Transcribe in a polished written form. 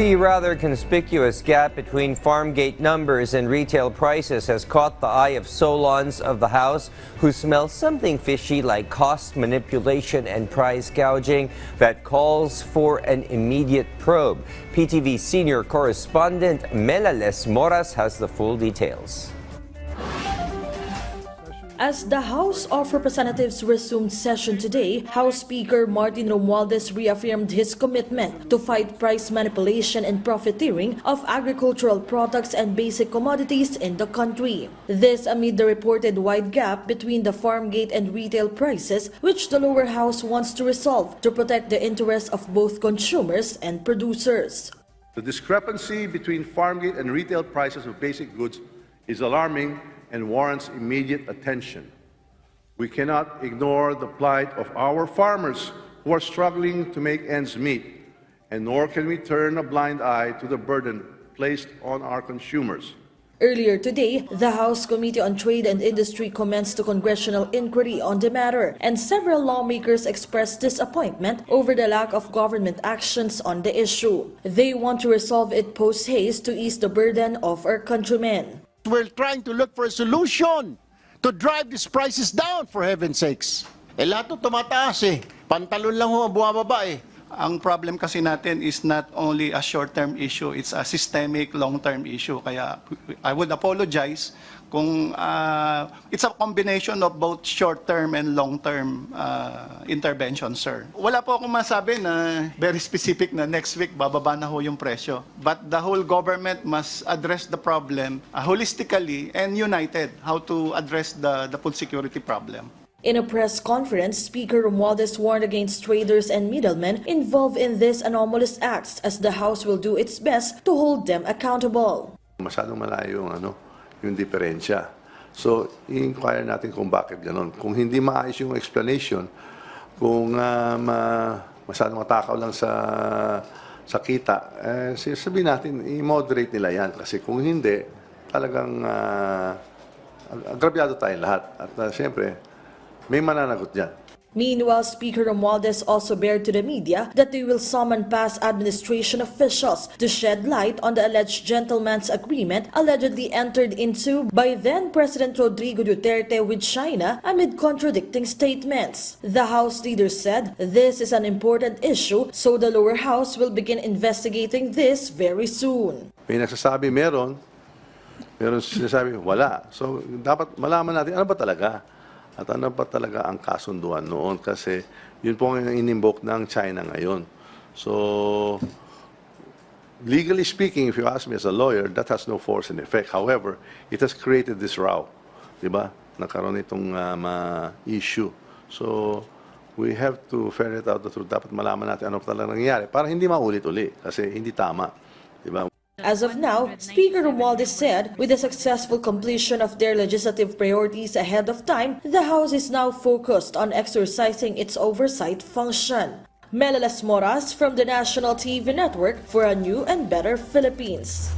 The rather conspicuous gap between farm gate numbers and retail prices has caught the eye of Solons of the House, who smell something fishy like cost manipulation and price gouging that calls for an immediate probe. PTV senior correspondent Melales Moras has the full details. As the House of Representatives resumed session today, House Speaker Martin Romualdez reaffirmed his commitment to fight price manipulation and profiteering of agricultural products and basic commodities in the country. This amid the reported wide gap between the farm gate and retail prices, which the lower house wants to resolve to protect the interests of both consumers and producers. The discrepancy between farm gate and retail prices of basic goods is alarming and warrants immediate attention. We cannot ignore the plight of our farmers who are struggling to make ends meet, and nor can we turn a blind eye to the burden placed on our consumers. Earlier today, the House Committee on Trade and Industry commenced a congressional inquiry on the matter, and several lawmakers expressed disappointment over the lack of government actions on the issue. They want to resolve it post-haste to ease the burden of our countrymen. We're trying to look for a solution to drive these prices down, for heaven's sakes. Lahat ito tumataas eh. Pantalon lang ho ang bumababa eh. Ang problem kasi natin is not only a short-term issue, it's a systemic long-term issue. Kaya I would apologize kung it's a combination of both short-term and long-term intervention, sir. Wala po akong masabi na very specific na next week bababa na ho yung presyo. But the whole government must address the problem holistically and united how to address the food security problem. In a press conference, Speaker Romualdez warned against traders and middlemen involved in these anomalous acts, as the House will do its best to hold them accountable. Masyadong malayo yung diferensya. So, i-inquire natin kung bakit ganon. Kung hindi maayos yung explanation, kung masyadong matakaw lang sa kita, sabihin natin, i-moderate nila yan. Kasi kung hindi, talagang agrabyado tayong lahat. At siyempre, may mananagot dyan. Meanwhile, Speaker Romualdez also bared to the media that they will summon past administration officials to shed light on the alleged gentleman's agreement allegedly entered into by then-President Rodrigo Duterte with China amid contradicting statements. The House leader said this is an important issue, so the lower house will begin investigating this very soon. May nagsasabi meron sinasabi wala. So dapat malaman natin ano ba talaga? At ano ba talaga ang kasunduan noon? Kasi yun po ang in-invoke ng China ngayon. So, legally speaking, if you ask me as a lawyer, that has no force and effect. However, it has created this row. Diba? Nagkaroon itong issue. So, we have to ferret out the truth. Dapat malaman natin ano talaga nangyayari para hindi maulit-uli. Kasi hindi tama. Diba? As of now, Speaker Romualdez said, with the successful completion of their legislative priorities ahead of time, the House is now focused on exercising its oversight function. Melales Moras from the National TV Network for a new and better Philippines.